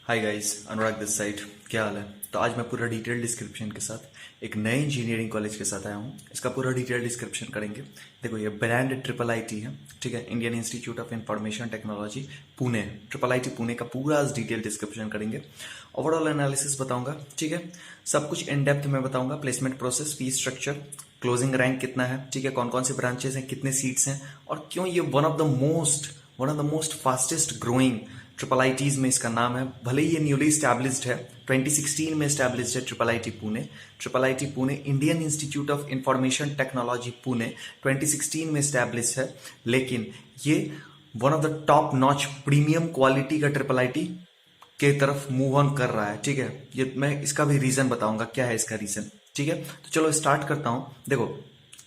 Hi guys, Anurag this side. क्या हाल है? तो आज मैं पूरा डिटेल डिस्क्रिप्शन के साथ एक नए इंजीनियरिंग कॉलेज के साथ आया हूँ। इसका पूरा डिटेल डिस्क्रिप्शन करेंगे। देखो, ये ब्रांड ट्रिपल आईटी है, ठीक है, Indian Institute of Information technology Pune. Triple IT Pune का पूरा आज डिटेल डिस्क्रिप्शन करेंगे। ओवरऑल एनालिसिस बताऊंगा, ठीक है, सब कुछ इन डेप्थ में बताऊंगा। Placement process, fees structure, closing rank कितना है, ठीक है, कौन कौन से ब्रांचेस हैं, कितने सीट्स हैं, और क्यों ये one of the most fastest growing triple ITs में इसका नाम है। भले ही ये न्यूली स्टैब्लिश्ड है, 2016 में स्टैब्लिश्ड है triple IT Pune. Triple IT Pune Indian Institute of Information technology Pune 2016 में स्टैब्लिश्ड है, लेकिन ये one of the top notch premium quality का ट्रिपल आईटी के तरफ मूव ऑन कर रहा है, ठीक है। ये मैं इसका भी रीजन बताऊंगा, क्या है इसका रीजन, ठीक है। तो चलो स्टार्ट करता हूं। देखो,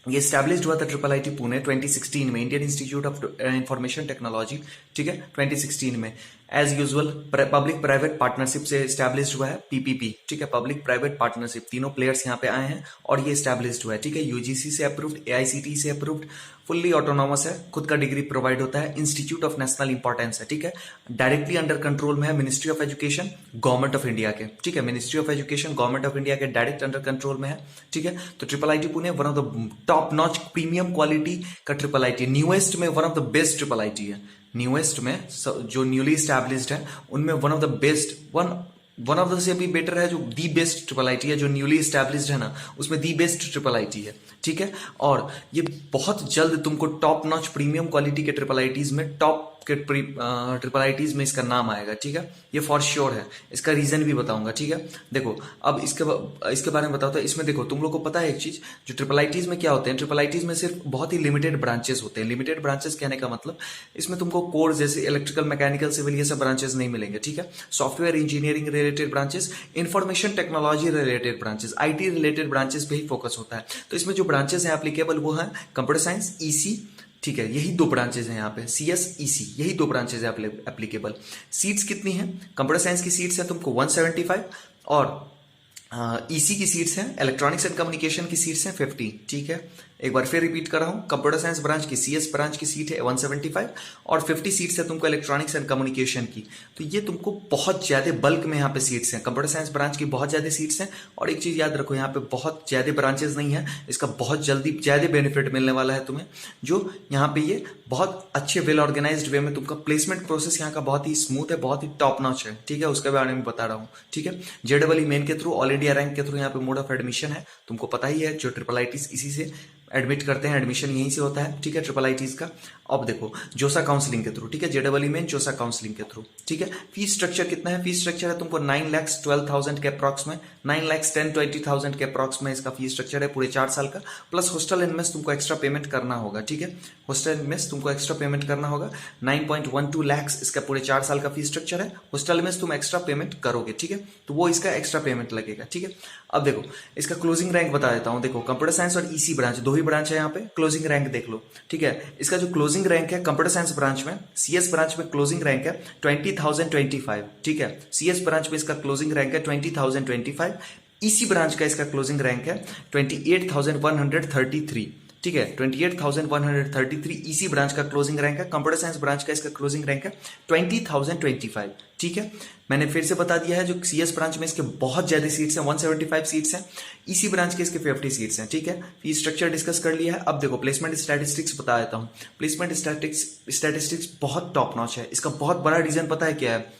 ये स्टैब्लिश्ड हुआ था ट्रिपल आईटी पुणे 2016 में, Indian Institute of Information Technology, ठीक है, 2016 में। As usual public private partnership से स्टैब्लिश्ड हुआ है, पीपीपी, ठीक है, पब्लिक प्राइवेट पार्टनरशिप। तीनों प्लेयर्स यहाँ पे आए हैं और ये स्टैब्लिश्ड हुआ है, ठीक है। यूजीसी से अप्रूव्ड, एआईसीटी से अप्रूव्ड, फुल्ली ऑटोनॉमस है, खुद का डिग्री प्रोवाइड होता है, इंस्टीट्यूट ऑफ नेशनल इंपॉर्टेंस है, ठीक है। डायरेक्टली अंडर कंट्रोल में है ministry of education government of India के, ठीक है। Ministry of education government of India के डायरेक्ट अंडर कंट्रोल में है, ठीक है। तो triple IT Pune one of the top notch premium quality का ट्रिपल आईटी, न्यूएस्ट में one of the best triple IT है। न्यूएस्ट में जो न्यूली स्टैब्लिश्ड है उनमें one of the best, one of the से भी बेटर है, जो दी बेस्ट ट्रिपल आईटी है। जो न्यूली स्टैब्लिश्ड है ना, उसमें दी बेस्ट ट्रिपल आईटी है, ठीक है। और ये बहुत जल्द तुमको टॉप नॉच प्रीमियम क्वालिटी के ट्रिपल आईटीज में, टॉप के ट्रिपल आईटीज में इसका नाम आएगा, ठीक है। ये फॉर श्योर है। इसका रीजन भी बताऊंगा, ठीक है। देखो, अब इसके बारे में बताओ। तो इसमें देखो, तुम लोग को पता है एक चीज, जो ट्रिपल आईटीज में क्या होते हैं, ट्रिपल आईटीज में सिर्फ बहुत ही लिमिटेड ब्रांचेस होते हैं। लिमिटेड ब्रांचेस कहने का मतलब, इसमें तुमको कोर जैसे इलेक्ट्रिकल, मैकेनिकल, सिविल, ये सब ब्रांचेस नहीं मिलेंगे, ठीक है। Software engineering related branches, information technology related branches, IT related branches पे ही फोकस होता है। तो इसमें जो ब्रांचेस हैं एप्लीकेबल, वो है कंप्यूटर साइंस, ईसी, ठीक है। यही दो ब्रांचेज हैं यहाँ पे, सीएस, ईसी, यही दो ब्रांचेज है एप्लीकेबल। सीट्स कितनी है? कंप्यूटर साइंस की सीट्स है तुमको 175, और ईसी की सीट्स हैं, इलेक्ट्रॉनिक्स एंड कम्युनिकेशन की सीट्स हैं 50, ठीक है। एक बार फिर रिपीट कर रहा हूं, कंप्यूटर साइंस ब्रांच की, सीएस ब्रांच की सीट है 175, और 50 सीट्स है तुमको इलेक्ट्रॉनिक्स एंड कम्युनिकेशन की। तो ये तुमको बहुत ज्यादा बल्क में यहाँ पे सीट्स हैं। कंप्यूटर साइंस ब्रांच की बहुत ज्यादा सीट्स हैं, और एक चीज याद रखो, यहाँ पे बहुत ज्यादा ब्रांचेस नहीं है, इसका बहुत जल्दी ज्यादा बेनिफिट मिलने वाला है तुम्हें। जो यहाँ पे ये बहुत अच्छे वेल ऑर्गेनाइज्ड वे में तुमका प्लेसमेंट प्रोसेस यहाँ का बहुत ही स्मूथ है, बहुत ही टॉप नॉच है, ठीक है। उसके बारे में बता रहा हूँ, ठीक है। जेडबल मेन के थ्रू, ऑल इंडिया रैंक के थ्रू यहाँ पे मोड ऑफ एडमिशन है, तुमको पता ही है। जो ट्रिपल आईटीज इसी से एडमिट करते हैं, एडमिशन यहीं से होता है, ठीक है, ट्रिपल आईटीज का। अब देखो, जोसा काउंसलिंग के थ्रू, ठीक है, जेडबल में जोसा काउंसलिंग के थ्रू, ठीक है। फीस स्ट्रक्चर कितना है? फीस स्ट्रक्चर है तुमको 9,12,000 के अप्रॉक्स में, 9,10,20,000 के अप्रॉक्स में इसका फीस स्ट्रक्चर है पूरे 4 साल का। प्लस हॉस्टल एंड मेस तुमको एक्स्ट्रा पेमेंट करना होगा, ठीक है। हॉस्टल एंड मेस तुमको एक्स्ट्रा पेमेंट करना होगा। 9.12 लाख इसका पूरे 4 साल का फीस स्ट्रक्चर है। हॉस्टल मेस तुम एक्स्ट्रा पेमेंट करोगे, ठीक है, तो वो इसका एक्स्ट्रा पेमेंट लगेगा, ठीक है। अब देखो, इसका क्लोजिंग रैंक बता देता हूं। देखो, कंप्यूटर साइंस और ईसी ब्रांच, दो ही ब्रांच है यहाँ पे। क्लोजिंग रैंक देख लो, ठीक है। इसका जो क्लोजिंग रैंक है कंप्यूटर साइंस ब्रांच में, सीएस ब्रांच में क्लोजिंग रैंक है 20,025, ठीक है। सीएस ब्रांच में इसका क्लोजिंग रैंक है 20,025। ईसी ब्रांच का इसका क्लोजिंग रैंक है 28,133, ठीक है, 28,133 ईसी ब्रांच का क्लोजिंग रैंक है। कंप्यूटर साइंस ब्रांच का इसका क्लोजिंग रैंक है 20,025, ठीक है। मैंने फिर से बता दिया है, जो सीएस ब्रांच में इसके बहुत ज्यादा सीट्स हैं, 175 सीट्स हैं। ईसी ब्रांच के इसके 50 सीट्स हैं, ठीक है। फीस स्ट्रक्चर डिस्कस कर लिया है। अब देखो, प्लेसमेंट स्टैटिस्टिक्स बता देता हूं। प्लेसमेंट स्टैटिस्टिक्स बहुत टॉप नॉच है। इसका बहुत बड़ा रीजन पता है क्या है?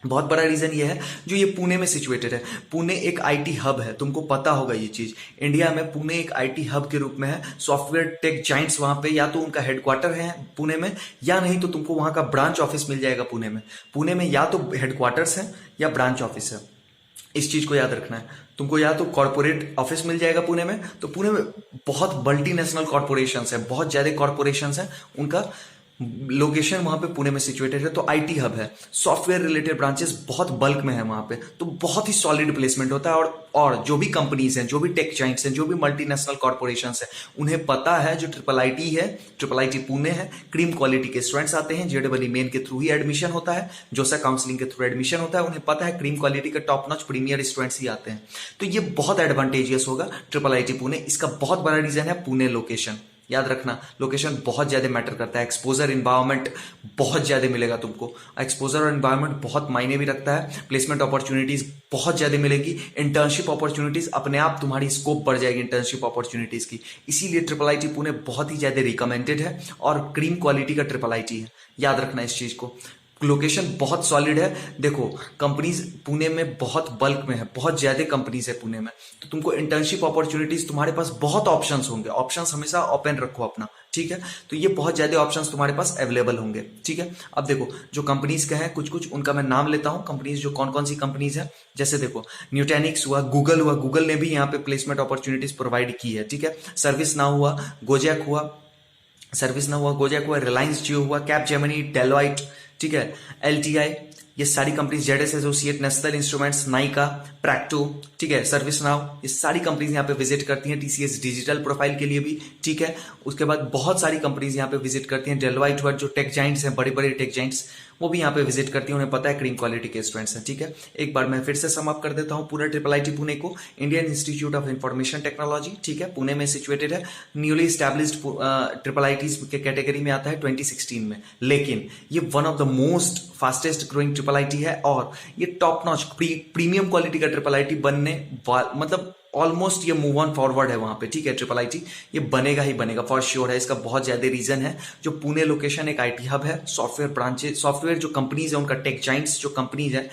बहुत बड़ा रीजन ये है, जो ये पुणे में सिचुएटेड है। पुणे एक आईटी हब है, तुमको पता होगा ये चीज। इंडिया में पुणे एक आईटी हब के रूप में है। सॉफ्टवेयर टेक जाइंट्स वहां पे, या तो उनका हेडक्वार्टर है पुणे में, या नहीं तो तुमको वहां का ब्रांच ऑफिस मिल जाएगा पुणे में। पुणे में या तो हेडक्वार्टर्स है या ब्रांच ऑफिस है, इस चीज को याद रखना है तुमको। या तो कॉर्पोरेट ऑफिस मिल जाएगा पुणे में, तो पुणे में बहुत मल्टीनेशनल कॉर्पोरेशंस है, बहुत ज्यादा कॉर्पोरेशंस है, उनका लोकेशन वहां पे पुणे में सिचुएटेड है। तो आईटी हब है, सॉफ्टवेयर रिलेटेड ब्रांचेस बहुत बल्क में है वहां पे, तो बहुत ही सॉलिड प्लेसमेंट होता है। और जो भी कंपनीज हैं, जो भी टेक जाइंट्स हैं, जो भी मल्टीनेशनल कॉर्पोरेशंस हैं, उन्हें पता है जो ट्रिपल आईटी है, ट्रिपल आईटी पुणे है, क्रीम क्वालिटी के स्टूडेंट्स आते हैं। जेडबल मेन के थ्रू ही एडमिशन होता है, जोसा काउंसलिंग के थ्रू एडमिशन होता है। उन्हें पता है क्रीम क्वालिटी के टॉप नॉच प्रीमियर स्टूडेंट्स ही आते हैं। तो ये बहुत एडवांटेजियस होगा ट्रिपल आईटी पुणे। इसका बहुत बड़ा रीजन है पुणे लोकेशन, याद रखना, लोकेशन बहुत ज्यादा मैटर करता है। एक्सपोजर एनवायरनमेंट बहुत ज्यादा मिलेगा तुमको, एक्सपोजर और एनवायरनमेंट बहुत मायने भी रखता है। प्लेसमेंट अपॉर्चुनिटीज बहुत ज्यादा मिलेगी, इंटर्नशिप अपॉर्चुनिटीज अपने आप तुम्हारी स्कोप बढ़ जाएगी इंटर्नशिप अपॉर्चुनिटीज की। इसीलिए ट्रिपल आईटी पुणे बहुत ही ज्यादा रिकमेंडेड है और क्रीम क्वालिटी का ट्रिपल आईटी है, याद रखना इस चीज को। लोकेशन बहुत सॉलिड है। देखो कंपनीज पुणे में बहुत बल्क में है, बहुत ज्यादा कंपनीज है पुणे में, तो तुमको इंटर्नशिप अपॉर्चुनिटीज, तुम्हारे पास बहुत ऑप्शंस होंगे। ऑप्शंस हमेशा ओपन रखो अपना, ठीक है। तो ये बहुत ज्यादा ऑप्शंस तुम्हारे पास अवेलेबल होंगे, ठीक है। अब देखो जो कंपनीज के हैं कुछ कुछ उनका मैं नाम लेता हूं, कंपनीज जो कौन कौन सी कंपनीज है। जैसे देखो न्यूटेनिक्स हुआ, गूगल हुआ, गूगल ने भी यहाँ पे प्लेसमेंट अपॉर्चुनिटीज प्रोवाइड की है, ठीक है। सर्विस नाउ हुआ, गोजैक हुआ, गोजैक हुआ, रिलायंस जियो हुआ, कैप जेमिनी, डेलोइट, ठीक है, एलटीआई, ये सारी companies, ZS associate, national instruments, Nykaa, Practo, ठीक है, सर्विस नाउ, ये सारी कंपनीज यहाँ पे विजिट करती हैं टीसीएस डिजिटल प्रोफाइल के लिए भी, ठीक है। उसके बाद बहुत सारी कंपनीज यहाँ पे विजिट करती हैं। डेलोइट वर्ड जो टेक जाइंट्स हैं, बड़े बड़े टेक जाइंट्स, वो भी यहाँ पे विजिट करती हैं, उन्हें पता है क्रीम क्वालिटी के स्टूडेंट्स हैं, ठीक है। एक बार मैं फिर से सम अप कर देता हूँ पूरा ट्रिपल आईटी पुणे को। Indian Institute of Information Technology, ठीक है, पुणे में सिचुएटेड है। न्यूली स्टैब्लिश्ड ट्रिपल आईटीज के कैटेगरी में आता है 2016 में, लेकिन ये one of the most fastest growing triple IT है और ये टॉप नॉच प्रीमियम क्वालिटी का ट्रिपल आईटी बनने मतलब ऑलमोस्ट ये मूव ऑन फॉरवर्ड है वहां पे, ठीक है। ट्रिपल आईटी ये बनेगा ही बनेगा फॉर श्योर है। इसका बहुत ज्यादा रीजन है, जो पुणे लोकेशन एक आईटी हब है, सॉफ्टवेयर ब्रांचेस, सॉफ्टवेयर जो कंपनीज है उनका, टेक जाइंट्स जो कंपनीज है,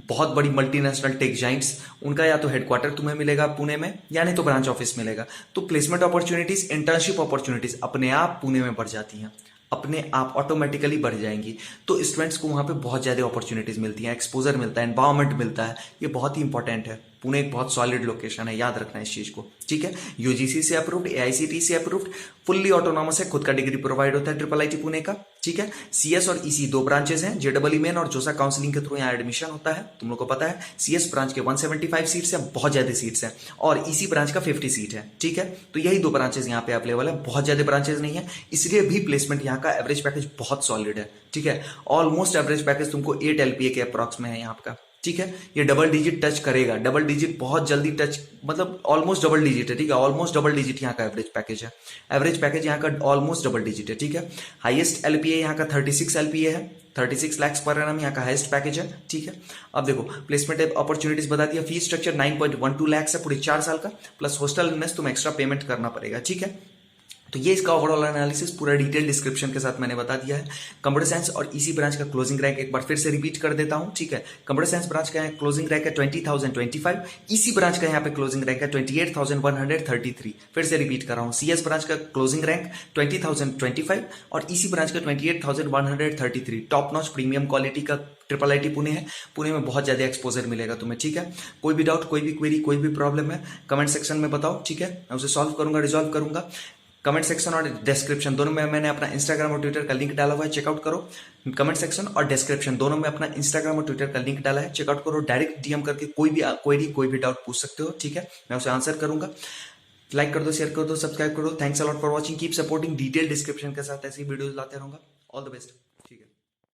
बहुत बड़ी मल्टीनेशनल टेक जाइंट्स, उनका या तो हेडक्वार्टर तुम्हें मिलेगा पुणे में या नहीं तो ब्रांच ऑफिस मिलेगा। तो प्लेसमेंट अपॉर्चुनिटीज, इंटर्नशिप अपॉर्चुनिटीज अपने आप पुणे में बढ़ जाती हैं, अपने आप ऑटोमेटिकली बढ़ जाएंगी। तो स्टूडेंट्स को वहां पे बहुत ज्यादा अपॉर्चुनिटीज मिलती हैं, एक्सपोजर मिलता है, एनवायरनमेंट मिलता है। ये बहुत ही इंपॉर्टेंट है। पुणे एक बहुत सॉलिड लोकेशन है, याद रखना इस चीज को, ठीक है। यूजीसी से अप्रूव्ड, एआईसीटी से अप्रूव्ड, फुल्ली ऑटोनॉमस है, खुद का डिग्री प्रोवाइड होता है ट्रिपल आईटी पुणे का, ठीक है। सीएस और ईसी दो ब्रांचेस हैं, जेडबल मेन और जोसा काउंसलिंग के थ्रू यहाँ एडमिशन होता है, तुम लोग को पता है। सीएस ब्रांच के 175 सीट्स है, बहुत ज्यादा सीट्स है, और ईसी ब्रांच का 50 सीट है, ठीक है। तो यही दो ब्रांचेस यहाँ पे अवेलेबल है, बहुत ज्यादा ब्रांचेस नहीं है, इसलिए भी प्लेसमेंट यहाँ का एवरेज पैकेज बहुत सॉलिड है, ठीक है। ऑलमोस्ट एवरेज पैकेज तुमको 8 एलपीए के अप्रॉक्स में है यहाँ का, ठीक है। ये डबल डिजिट टच करेगा, डबल डिजिट बहुत जल्दी टच, मतलब ऑलमोस्ट डबल डिजिट है, ठीक है। ऑलमोस्ट डबल डिजिट यहाँ का एवरेज पैकेज है, एवरेज पैकेज यहाँ का ऑलमोस्ट डबल डिजिट है, ठीक है। हाईएस्ट एलपीए यहाँ का 36 एलपीए है, 36 लाख पर एनम यहाँ का हाईएस्ट पैकेज है, ठीक है। अब देखो प्लेसमेंट अपॉर्चुनिटीज बता दिया। फीस स्ट्रक्चर 9.12 लाख है पूरे 4 साल का, प्लस हॉस्टल मेस तुम एक्स्ट्रा पेमेंट करना पड़ेगा, ठीक है। तो ये इसका ओवरऑल एनालिसिस पूरा डिटेल डिस्क्रिप्शन के साथ मैंने बता दिया है। कंप्यूटर साइंस और इसी ब्रांच का क्लोजिंग रैंक एक बार फिर से रिपीट कर देता हूं, ठीक है। कंप्यूटर साइंस ब्रांच का क्लोजिंग रैंक है 20,025, इसी ब्रांच का यहाँ पे क्लोजिंग रैंक है 28,133। फिर से रिपीट कर रहा हूँ, सीएस ब्रांच का क्लोजिंग रैंक 20,025 और इसी ब्रांच का 28,133। टॉप नॉच प्रीमियम क्वालिटी का ट्रिपल आईटी पुणे है, पुणे में बहुत ज्यादा एक्सपोजर मिलेगा तुम्हें, ठीक है। कोई भी डाउट, कोई भी क्वेरी, कोई भी प्रॉब्लम है, कमेंट सेक्शन में बताओ, ठीक है। मैं उसे सॉल्व करूंगा, रिजॉल्व करूंगा। कमेंट सेक्शन और डिस्क्रिप्शन दोनों में मैंने अपना इंस्टाग्राम और ट्विटर का लिंक डाला हुआ है, चेकआउट करो। कमेंट सेक्शन और डिस्क्रिप्शन दोनों में अपना इंस्टाग्राम और ट्विटर का लिंक डाला है, चेकआउट करो। डायरेक्ट डीएम करके कोई भी क्वेरी, कोई भी डाउट पूछ सकते हो, ठीक है। मैं उसे आंसर करूंगा। लाइक कर दो, शेयर कर दो, सब्सक्राइब करो। Thanks a lot for watching, keep supporting. Detail description के साथ ऐसी वीडियोस लाते रहूंगा। All the best.